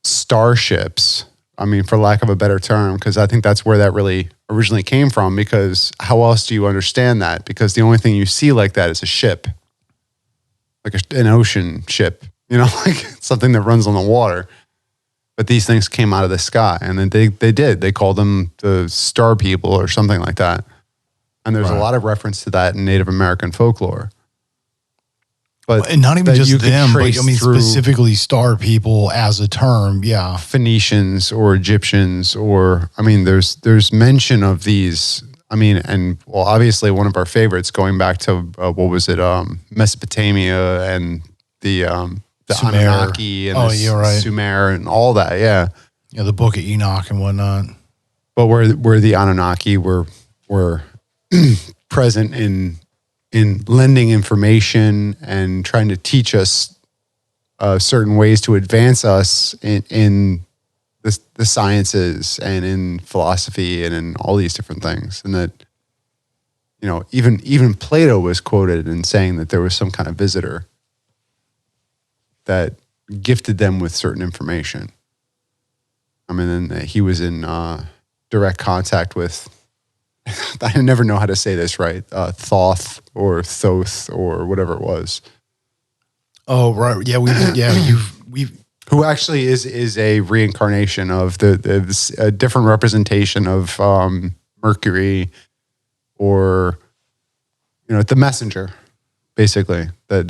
starships. I mean, for lack of a better term, because I think that's where that really originally came from, because how else do you understand that? Because the only thing you see like that is a ship, like an ocean ship, like something that runs on the water. But these things came out of the sky, and then they called them the star people or something like that. And there's a lot of reference to that in Native American folklore. But and not even just them, but I mean specifically star people as a term, yeah. Phoenicians or Egyptians, or I mean, there's mention of these. I mean, and well, obviously one of our favorites going back to what was it, Mesopotamia and the Sumer. Anunnaki and Sumer and all that, yeah. Yeah, the Book of Enoch and whatnot. But where the Anunnaki were present in lending information and trying to teach us certain ways to advance us in the sciences and in philosophy and in all these different things. And that, even Plato was quoted in saying that there was some kind of visitor that gifted them with certain information. I mean, and he was in direct contact with, I never know how to say this right, Thoth or Thoth or whatever it was. Oh, right. Yeah, we've who actually is a reincarnation of a different representation of Mercury, or the messenger, basically, that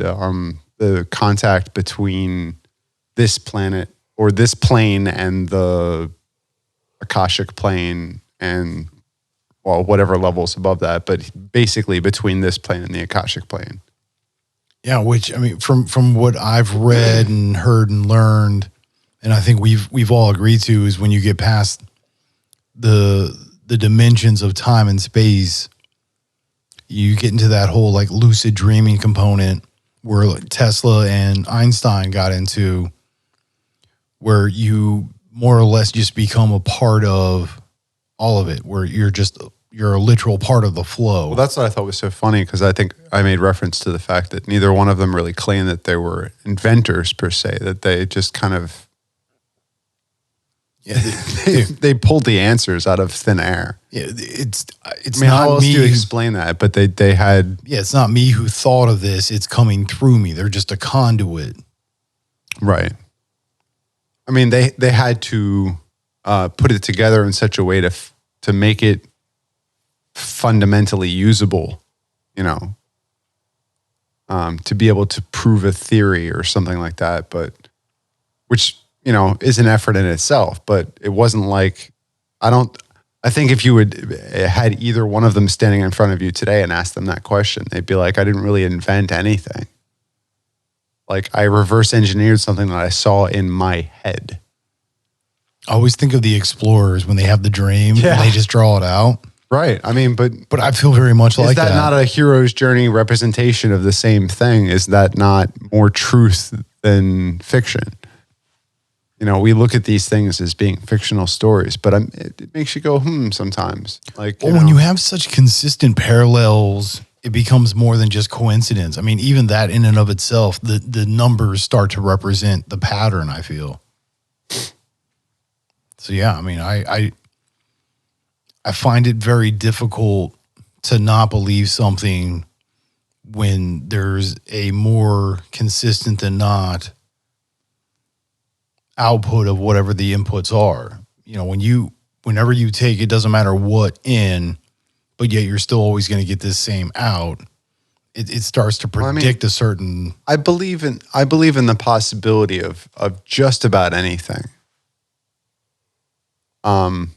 the contact between this planet or this plane and the Akashic plane and, well, whatever levels above that, but basically between this plane and the Akashic plane. Yeah, which, I mean, from what I've read and heard and learned, and I think we've all agreed to, is when you get past the dimensions of time and space, you get into that whole like lucid dreaming component where like Tesla and Einstein got into, where you more or less just become a part of all of it, where you're a literal part of the flow. Well, that's what I thought was so funny, because I think I made reference to the fact that neither one of them really claimed that they were inventors per se, that they just kind of they pulled the answers out of thin air. Yeah, it's I mean, not how else me do you explain that? But they had... Yeah, it's not me who thought of this. It's coming through me. They're just a conduit. Right. I mean, they had to put it together in such a way to make it fundamentally usable, you know, to be able to prove a theory or something like that, but which, you know, is an effort in itself. But it wasn't like, I think if you had either one of them standing in front of you today and asked them that question, they'd be like, I didn't really invent anything. Like, I reverse engineered something that I saw in my head. I always think of the explorers when they have the dream and they just draw it out. Right. I mean, but I feel very much like that. Is that not a hero's journey representation of the same thing? Is that not more truth than fiction? You know, we look at these things as being fictional stories, but it makes you go, sometimes. Like, when you have such consistent parallels, it becomes more than just coincidence. I mean, even that in and of itself, the numbers start to represent the pattern, I feel. So, yeah, I mean, I find it very difficult to not believe something when there's a more consistent than not output of whatever the inputs are. You know, whenever you take, it doesn't matter what in, but yet you're still always going to get this same out. It starts to predict a certain. I believe in the possibility of just about anything. But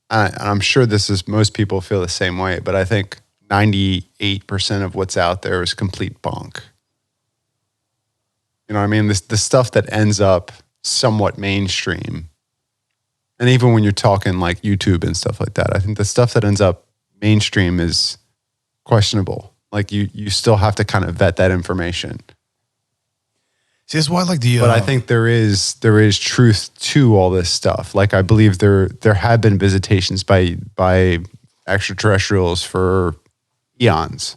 I'm sure most people feel the same way, but I think 98% of what's out there is complete bunk. You know what I mean? The stuff that ends up somewhat mainstream, and even when you're talking like YouTube and stuff like that, I think the stuff that ends up mainstream is questionable. Like you still have to kind of vet that information. See, that's why I like the. But I think there is truth to all this stuff. Like, I believe there have been visitations by extraterrestrials for eons.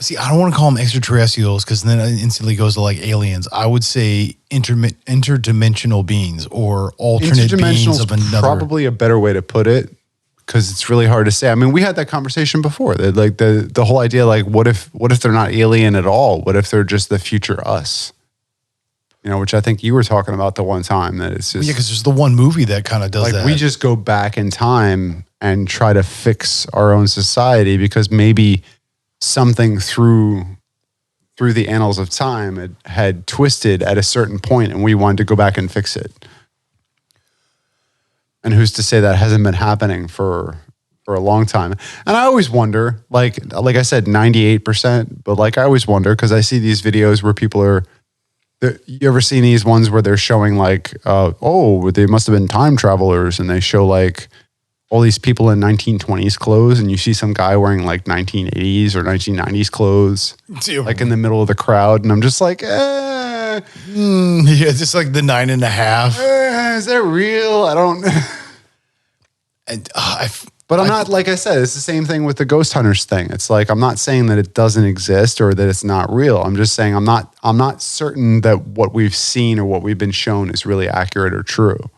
See, I don't want to call them extraterrestrials because then it instantly goes to like aliens. I would say interdimensional beings or alternate beings of another. Probably a better way to put it, because it's really hard to say. I mean, we had that conversation before. That, like, the whole idea, like, what if they're not alien at all? What if they're just the future us? You know, which I think you were talking about the one time, that it's just... Yeah, because there's the one movie that kind of does like, that. we just go back in time and try to fix our own society because maybe something through the annals of time had twisted at a certain point and we wanted to go back and fix it. And who's to say that hasn't been happening for a long time? And I always wonder, like I said, 98%, but like I always wonder, because I see these videos where people are... You ever seen these ones where they're showing like, they must have been time travelers, and they show like all these people in 1920s clothes, and you see some guy wearing like 1980s or 1990s clothes, like in the middle of the crowd, and I'm just like, yeah, just like the 9.5. Is that real? I don't. But I'm not, like I said, it's the same thing with the ghost hunters thing. It's like, I'm not saying that it doesn't exist or that it's not real. I'm just saying I'm not certain that what we've seen or what we've been shown is really accurate or true.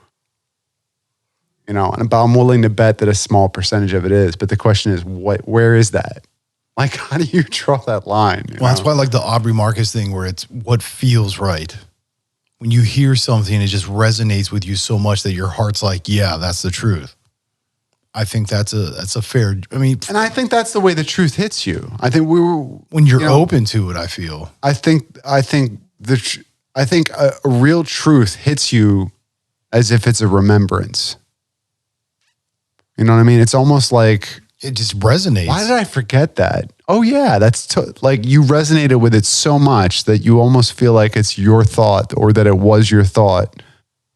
You know, but I'm willing to bet that a small percentage of it is. But the question is, where is that? Like, how do you draw that line? Well, that's why I like the Aubrey Marcus thing, where it's what feels right. When you hear something, it just resonates with you so much that your heart's like, yeah, that's the truth. I think that's a fair. I mean, and I think that's the way the truth hits you. I think when you're open to it. I feel. I think a real truth hits you as if it's a remembrance. You know what I mean? It's almost like, it just resonates. why did I forget that? Oh yeah, that's like you resonated with it so much that you almost feel like it's your thought or that it was your thought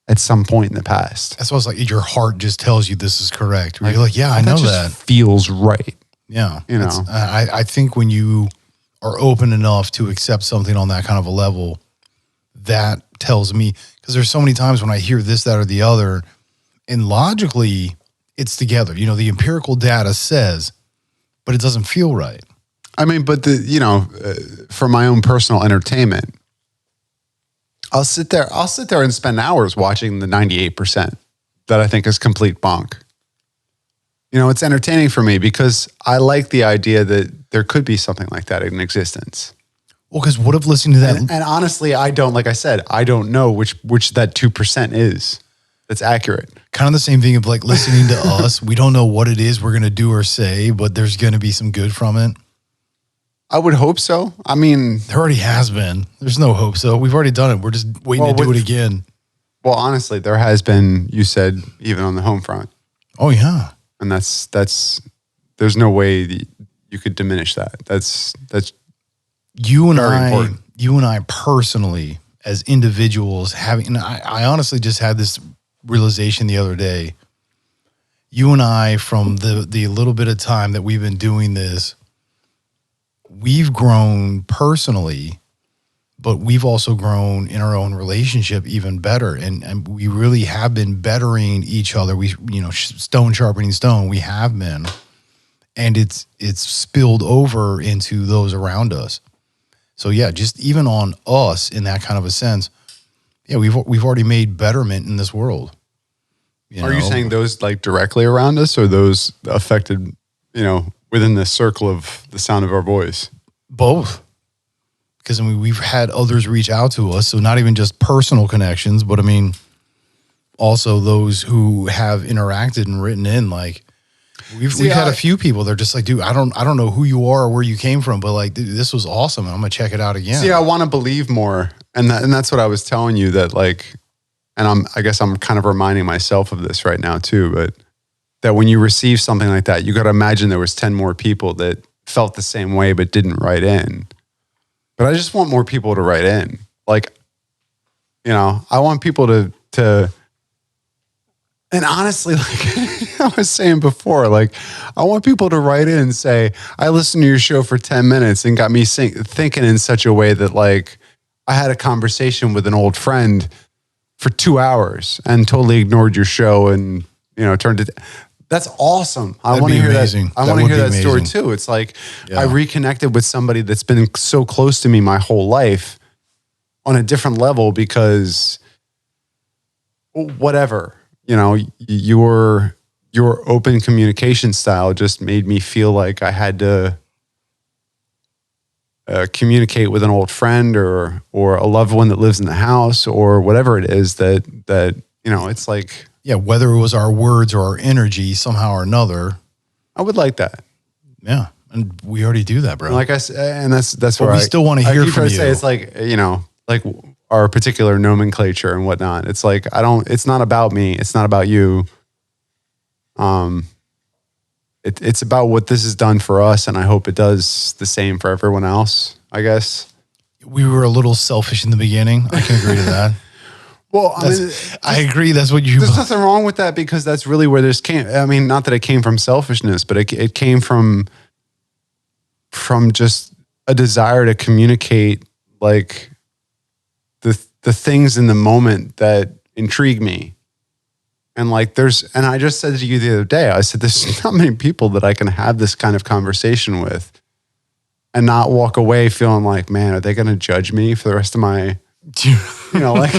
at some point in the past. That's why it's like your heart just tells you this is correct. You're like, yeah, I know that. Feels right. Yeah. You know, I think when you are open enough to accept something on that kind of a level, that tells me, because there's so many times when I hear this, that, or the other, and logically it's together. You know, the empirical data says, but it doesn't feel right. I mean, but for my own personal entertainment, I'll sit there and spend hours watching the 98% that I think is complete bunk. You know, it's entertaining for me because I like the idea that there could be something like that in existence. Well, because what if listening to that? And honestly, I don't, like I said, I don't know which that 2% is that's accurate. Kind of the same thing of like listening to us. We don't know what it is we're going to do or say, but there's going to be some good from it. I would hope so. I mean, there already has been. There's no hope so. We've already done it. We're just waiting to do it again. Well, honestly, there has been, you said, even on the home front. Oh, yeah. And that's there's no way you could diminish that. That's you and very important. You and I personally, as individuals, and I honestly just had this realization the other day. You and I, from the little bit of time that we've been doing this, we've grown personally, but we've also grown in our own relationship even better. And we really have been bettering each other. We, stone sharpening stone, we have been. And it's spilled over into those around us. So yeah, just even on us in that kind of a sense, yeah, we've already made betterment in this world. Are you saying those like directly around us or those affected, within the circle of the sound of our voice? Both. Because, we've had others reach out to us. So not even just personal connections, but also those who have interacted and written in. Like, we've had a few people. They're just like, dude, I don't know who you are or where you came from, but like, dude, this was awesome. And I'm going to check it out again. See, I want to believe more. And that's what I was telling you that like, and I guess I'm kind of reminding myself of this right now too, but that when you receive something like that, you got to imagine there was 10 more people that felt the same way, but didn't write in. But I just want more people to write in. Like, I want people to, and honestly, like I was saying before, like I want people to write in and say, I listened to your show for 10 minutes and got me thinking in such a way that like I had a conversation with an old friend for 2 hours and totally ignored your show and, turned it. That's awesome. I want to hear that. I want to hear that story too. It's like I reconnected with somebody that's been so close to me my whole life on a different level because whatever, your open communication style just made me feel like I had to communicate with an old friend or a loved one that lives in the house or whatever it is that it's like. Yeah, whether it was our words or our energy, somehow or another. I would like that. Yeah, and we already do that, bro. And like I said, and that's where we still want to hear from you. Say it's like like our particular nomenclature and whatnot. It's like it's not about me. It's not about you. It's about what this has done for us, and I hope it does the same for everyone else. I guess we were a little selfish in the beginning. I can agree to that. Well, I agree. That's what you. There's nothing wrong with that because that's really where this came. I mean, not that it came from selfishness, but it came from just a desire to communicate like the things in the moment that intrigue me. And like and I just said to you the other day, I said, there's not many people that I can have this kind of conversation with and not walk away feeling like, man, are they going to judge me for the rest of my, like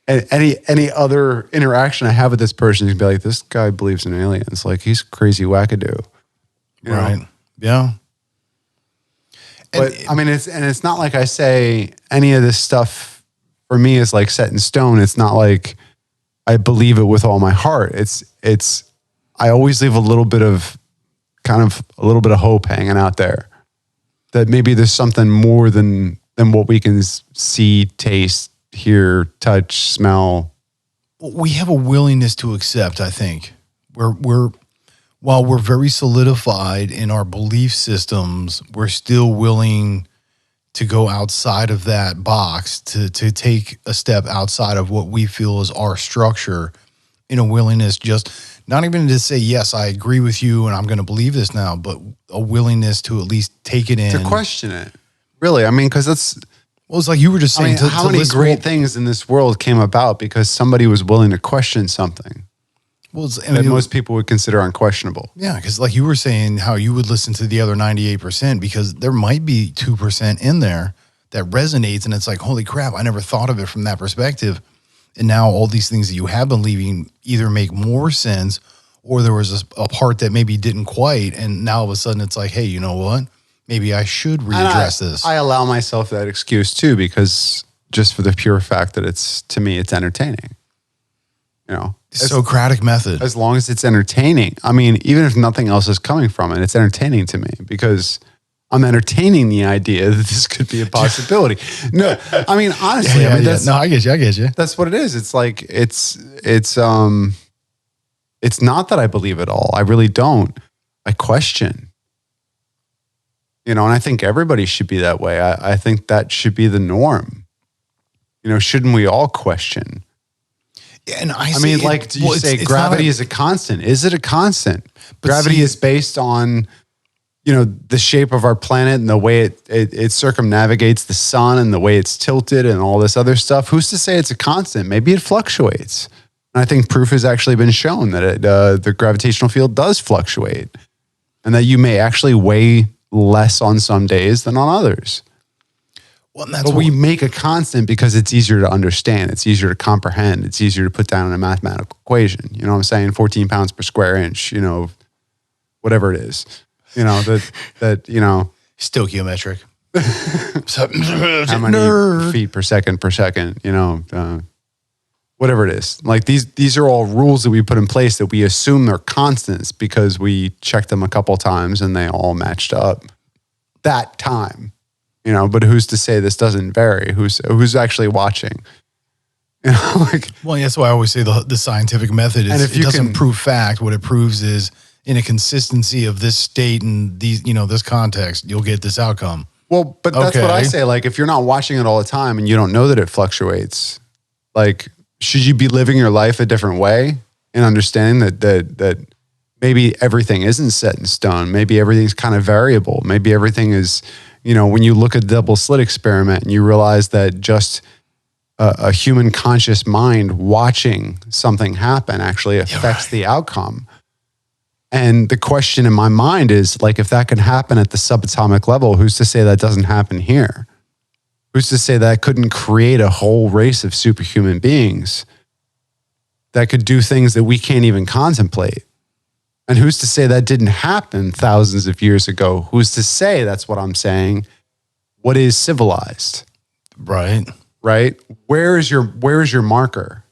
any other interaction I have with this person, you can be like, this guy believes in aliens. Like he's crazy wackadoo. Right. know? Yeah. But it's not like I say any of this stuff for me is like set in stone. It's not like I believe it with all my heart. I always leave a little bit of hope hanging out there that maybe there's something more than what we can see, taste, hear, touch, smell. We have a willingness to accept, I think. While we're very solidified in our belief systems, we're still willing to go outside of that box, to take a step outside of what we feel is our structure, in a willingness, just not even to say, yes, I agree with you and I'm going to believe this now, but a willingness to at least take it in. To question it. Really. I mean, because that's... Well, it's like you were just saying. How many great things in this world came about because somebody was willing to question something that most people would consider unquestionable? Yeah, because like you were saying, how you would listen to the other 98% because there might be 2% in there that resonates, and it's like, holy crap, I never thought of it from that perspective. And now all these things that you have been believing either make more sense, or there was a part that maybe didn't quite, and now all of a sudden it's like, hey, you know what? Maybe I should readdress this. I allow myself that excuse too, because just for the pure fact that to me, it's entertaining. You know, Socratic method. As long as it's entertaining. I mean, even if nothing else is coming from it, it's entertaining to me because I'm entertaining the idea that this could be a possibility. No, I mean, honestly, yeah, I mean, no, I get you. That's what it is. It's like, it's not that I believe it all. I really don't. I question. You know, and I think everybody should be that way. I think that should be the norm. You know, shouldn't we all question? Yeah, and I mean, like, do you say gravity is a constant? Is it a constant? Gravity is based on, you know, the shape of our planet and the way it circumnavigates the sun and the way it's tilted and all this other stuff. Who's to say it's a constant? Maybe it fluctuates. And I think proof has actually been shown that the gravitational field does fluctuate and that you may actually weigh less on some days than on others. Well, that's but we make a constant because it's easier to understand. It's easier to comprehend. It's easier to put down in a mathematical equation. You know what I'm saying? 14 pounds per square inch, you know, whatever it is. You know, that you know. Stoichiometric. How many feet per second, you know, whatever it is. Like these are all rules that we put in place that we assume they're constants because we checked them a couple times and they all matched up that time, you know, but who's to say this doesn't vary? Who's actually watching? You know, like, well, that's why I always say the scientific method is, it doesn't prove fact. What it proves is in a consistency of this state and these, you know, this context, you'll get this outcome. Well, but that's what I say. Like, if you're not watching it all the time and you don't know that it fluctuates, like, should you be living your life a different way and understanding that maybe everything isn't set in stone? Maybe everything's kind of variable. Maybe everything is, you know, when you look at the double slit experiment and you realize that just a human conscious mind watching something happen actually affects the outcome. And the question in my mind is, like, if that can happen at the subatomic level, who's to say that doesn't happen here? Who's to say that couldn't create a whole race of superhuman beings that could do things that we can't even contemplate? And who's to say that didn't happen thousands of years ago? Who's to say that's what I'm saying? What is civilized? Right. Right? Where is your marker?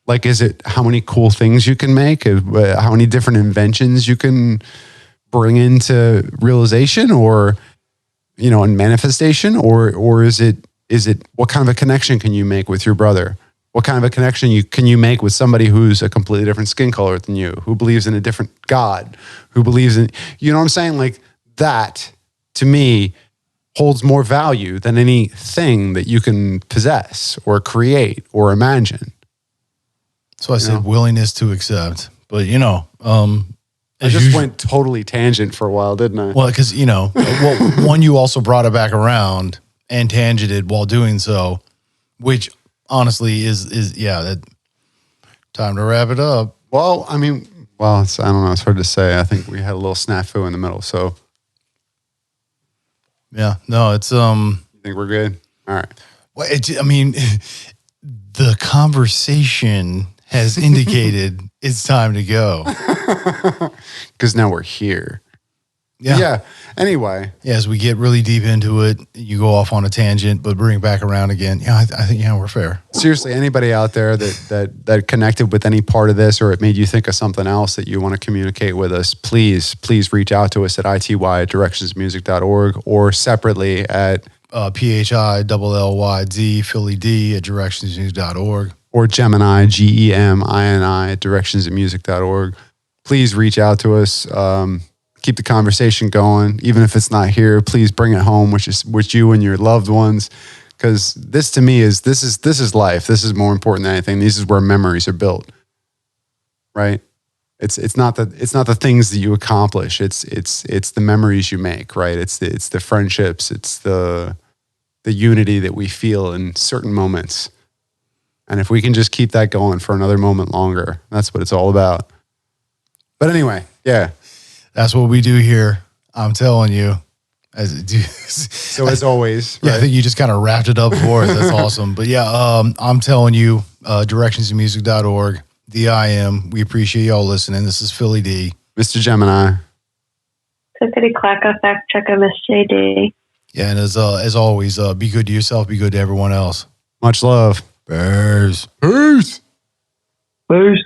Like, is it how many cool things you can make? How many different inventions you can bring into realization or, you know, in manifestation? Or is it what kind of a connection can you make with your brother? What kind of a connection can you make with somebody who's a completely different skin color than you, who believes in a different God, who believes in, you know what I'm saying? Like, that, to me, holds more value than anything that you can possess or create or imagine. So I said willingness to accept. But, you know, I just went totally tangent for a while, didn't I? Well, because, you know, one, you also brought it back around and tangented while doing so, which honestly is that time to wrap it up. Well, I mean, I don't know. It's hard to say. I think we had a little snafu in the middle. So, yeah, no, it's You think we're good? All right. Well, I mean, the conversation has indicated it's time to go. Because now we're here. Yeah. Anyway. Yeah, as we get really deep into it, you go off on a tangent, but bring it back around again. Yeah, I think, we're fair. Seriously, anybody out there that connected with any part of this, or it made you think of something else that you want to communicate with us, please reach out to us at ity@directionsmusic.org or separately at PHILLYD, Philly D at directionsmusic.org. Or Gemini, GEMINI at directionsmusic.org. Please reach out to us. Keep the conversation going. Even if it's not here, please bring it home with you and your loved ones. Because this to me is life. This is more important than anything. This is where memories are built. Right? It's not the things that you accomplish. It's the memories you make, right? It's the friendships, it's the unity that we feel in certain moments. And if we can just keep that going for another moment longer, that's what it's all about. But anyway, yeah. That's what we do here. I'm telling you. So as always, yeah, right? I think you just kind of wrapped it up for us. That's awesome. But yeah, I'm telling you, directionsmusic.org, DIM. We appreciate y'all listening. This is Philly D. Mr. Gemini. Clickety clack, fact checker, Miss JD. Yeah, and as always, be good to yourself, be good to everyone else. Much love. Bears. Peace. Peace.